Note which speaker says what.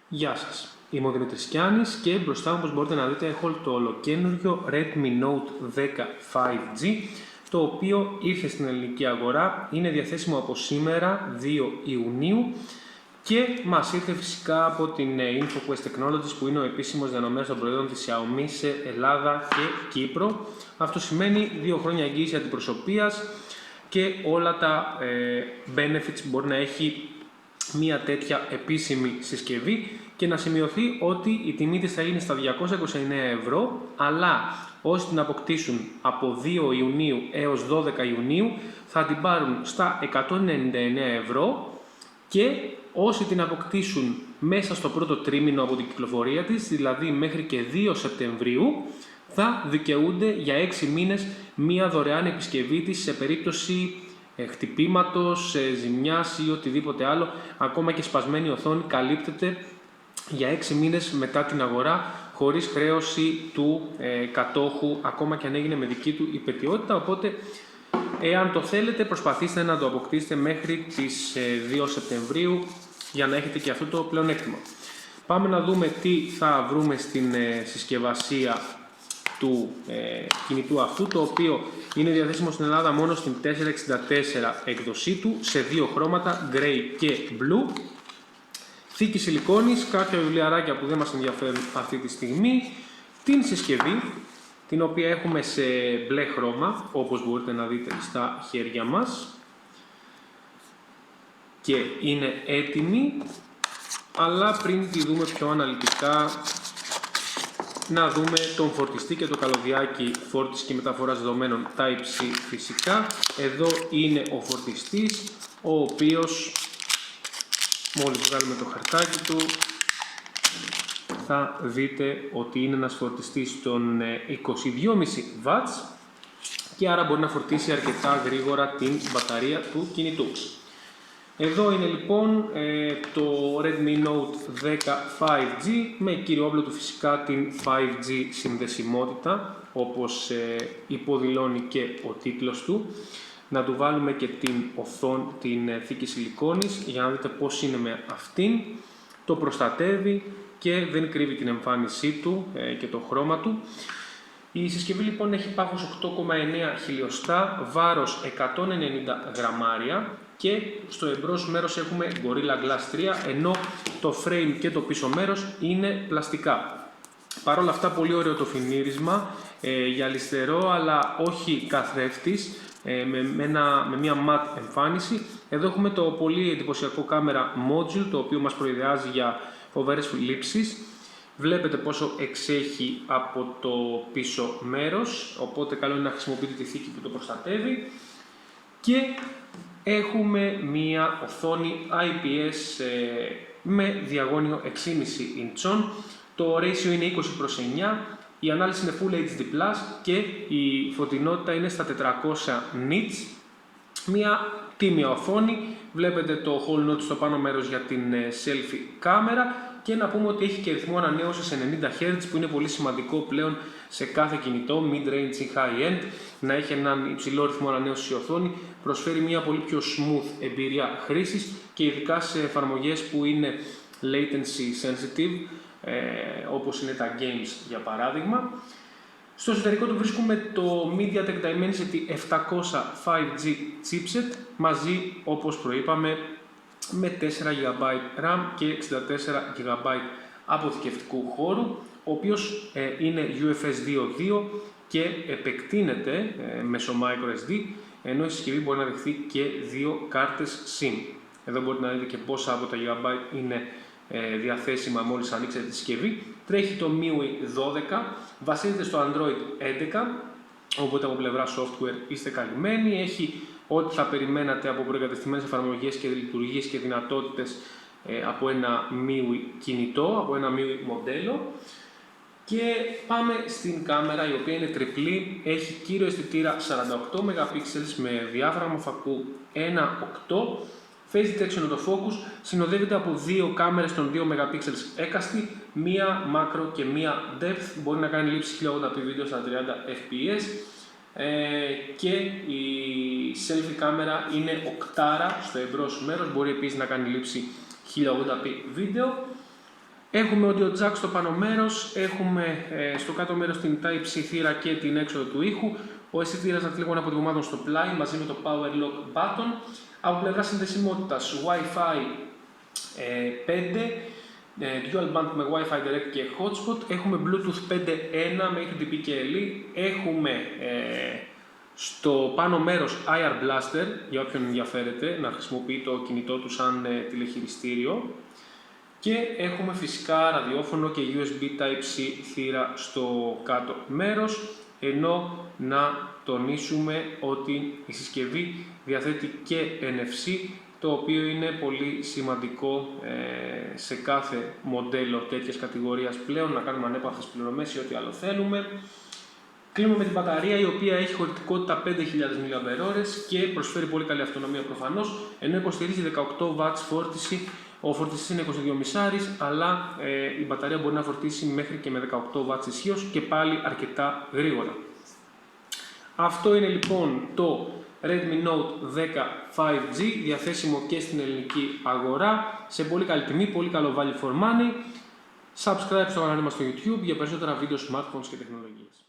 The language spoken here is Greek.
Speaker 1: Γεια σας, είμαι ο Δημήτρης Κιάνης και μπροστά μου, όπως μπορείτε να δείτε, έχω το ολοκαίνουργιο Redmi Note 10 5G, το οποίο ήρθε στην ελληνική αγορά, είναι διαθέσιμο από σήμερα 2 Ιουνίου και μας ήρθε φυσικά από την InfoQuest Technologies, που είναι ο επίσημος διανομέας των προϊόντων της Xiaomi σε Ελλάδα και Κύπρο. Αυτό σημαίνει 2 χρόνια εγγύηση αντιπροσωπείας και όλα τα benefits που μπορεί να έχει μια τέτοια επίσημη συσκευή, και να σημειωθεί ότι η τιμή της θα είναι στα 229 ευρώ, αλλά όσοι την αποκτήσουν από 2 Ιουνίου έως 12 Ιουνίου θα την πάρουν στα 199 ευρώ, και όσοι την αποκτήσουν μέσα στο πρώτο τρίμηνο από την κυκλοφορία της, δηλαδή μέχρι και 2 Σεπτεμβρίου, θα δικαιούνται για 6 μήνες μία δωρεάν επισκευή της σε περίπτωση χτυπήματος, ζημιάς ή οτιδήποτε άλλο. Ακόμα και σπασμένη οθόνη καλύπτεται για 6 μήνες μετά την αγορά, χωρίς χρέωση του κατόχου, ακόμα και αν έγινε με δική του υπετιότητα. Οπότε, εάν το θέλετε, προσπαθήστε να το αποκτήσετε μέχρι τις 2 Σεπτεμβρίου για να έχετε και αυτό το πλεονέκτημα. Πάμε να δούμε τι θα βρούμε στην συσκευασία του κινητού αυτού, το οποίο είναι διαθέσιμο στην Ελλάδα μόνο στην 464 έκδοσή του, σε 2 χρώματα, grey και blue. Θήκη σιλικόνης, κάποια βιβλιαράκια που δεν μας ενδιαφέρουν αυτή τη στιγμή, την συσκευή, την οποία έχουμε σε μπλε χρώμα, όπως μπορείτε να δείτε στα χέρια μας, και είναι έτοιμη. Αλλά πριν τη δούμε πιο αναλυτικά, να δούμε τον φορτιστή και το καλωδιάκι φόρτισης και μεταφοράς δεδομένων Type-C φυσικά. Εδώ είναι ο φορτιστής, ο οποίος, μόλις βγάλουμε το χαρτάκι του, θα δείτε ότι είναι ένας φορτιστής των 22,5 watts, και άρα μπορεί να φορτίσει αρκετά γρήγορα την μπαταρία του κινητού. Εδώ είναι λοιπόν το Redmi Note 10 5G, με κύριο όπλο του φυσικά την 5G συνδεσιμότητα, όπως υποδηλώνει και ο τίτλος του. Να του βάλουμε και την θήκη σιλικόνης για να δείτε πώς είναι με αυτήν. Το προστατεύει και δεν κρύβει την εμφάνισή του και το χρώμα του. Η συσκευή λοιπόν έχει πάχος 8,9 χιλιοστά, βάρος 190 γραμμάρια, και στο εμπρός μέρος έχουμε Gorilla Glass 3, ενώ το frame και το πίσω μέρος είναι πλαστικά. Παρ' όλα αυτά, πολύ ωραίο το φινίρισμα, γυαλιστερό αλλά όχι καθρέφτης, με μια matte εμφάνιση. Εδώ έχουμε το πολύ εντυπωσιακό κάμερα module, το οποίο μας προειδεάζει για φοβερές λήψεις. Βλέπετε πόσο εξέχει από το πίσω μέρος, οπότε καλό είναι να χρησιμοποιείτε τη θήκη που το προστατεύει. Και έχουμε μία οθόνη IPS με διαγώνιο 6,5 ιντσών. Το ratio είναι 20:9, η ανάλυση είναι Full HD+, και η φωτεινότητα είναι στα 400 nits. Μία τίμια οθόνη, βλέπετε το Hall Note στο πάνω μέρος για την selfie κάμερα, και να πούμε ότι έχει και ρυθμό ανανέωσης 90 Hz, που είναι πολύ σημαντικό πλέον σε κάθε κινητό, mid-range ή high-end, να έχει έναν υψηλό ρυθμό ανανέωσης η οθόνη. Προσφέρει μια πολύ πιο smooth εμπειρία χρήσης, και ειδικά σε εφαρμογές που είναι latency sensitive, όπως είναι τα games για παράδειγμα. Στο εσωτερικό του βρίσκουμε το MediaTek Dimensity 700 5G chipset, μαζί, όπως προείπαμε, με 4 GB RAM και 64 GB αποθηκευτικού χώρου, ο οποίος είναι UFS 2.2 και επεκτείνεται μέσω microSD, ενώ η συσκευή μπορεί να δεχθεί και 2 κάρτες SIM. Εδώ μπορείτε να δείτε και πόσα από τα GB είναι διαθέσιμα μόλις ανοίξετε τη συσκευή. Τρέχει το MIUI 12, βασίζεται στο Android 11, οπότε από πλευρά software είστε καλυμμένοι. Έχει ό,τι θα περιμένατε από προεγκατεστημένες εφαρμογές και λειτουργίες και δυνατότητες από ένα MIUI κινητό, από ένα MIUI μοντέλο. Και πάμε στην κάμερα, η οποία είναι τριπλή, έχει κύριο αισθητήρα 48 MP με διάφραγμα φακού 1.8, Face Detection Autofocus, συνοδεύεται από 2 κάμερες των 2 MP έκαστη, μία macro και μία depth, μπορεί να κάνει λήψη 1080p βίντεο στα 30 fps, και η selfie κάμερα είναι οκτάρα στο εμπρός μέρος, μπορεί επίσης να κάνει λήψη 1080p βίντεο. Έχουμε audio jack στο πάνω μέρος, έχουμε στο κάτω μέρος την Type-C θύρα και την έξοδο του ήχου. Ο αισθητήρας δαχτυλικών αποτυπωμάτων στο πλάι μαζί με το Power Lock button. Από πλευρά συνδεσιμότητας Wi-Fi 5, Dual Band με Wi-Fi Direct και Hotspot. Έχουμε Bluetooth 5.1 με HDP και LE. Έχουμε στο πάνω μέρος IR Blaster, για όποιον ενδιαφέρεται να χρησιμοποιεί το κινητό του σαν τηλεχειριστήριο. Και έχουμε φυσικά ραδιόφωνο και USB Type-C θύρα στο κάτω μέρος, ενώ να τονίσουμε ότι η συσκευή διαθέτει και NFC, το οποίο είναι πολύ σημαντικό σε κάθε μοντέλο τέτοιας κατηγορίας πλέον, να κάνουμε ανέπαυτες πληρωμές ή ό,τι άλλο θέλουμε. Κλείνουμε με την μπαταρία, η οποία έχει χωρητικότητα 5.000 mAh και προσφέρει πολύ καλή αυτονομία προφανώς, ενώ υποστηρίζει 18W φόρτιση. Ο φορτιστής είναι 22,5, αλλά η μπαταρία μπορεί να φορτίσει μέχρι και με 18W ισχύως και πάλι αρκετά γρήγορα. Αυτό είναι λοιπόν το Redmi Note 10 5G, διαθέσιμο και στην ελληνική αγορά, σε πολύ καλή τιμή, πολύ καλό value for money. Subscribe στο κανάλι μας στο YouTube για περισσότερα βίντεο smartphones και τεχνολογίες.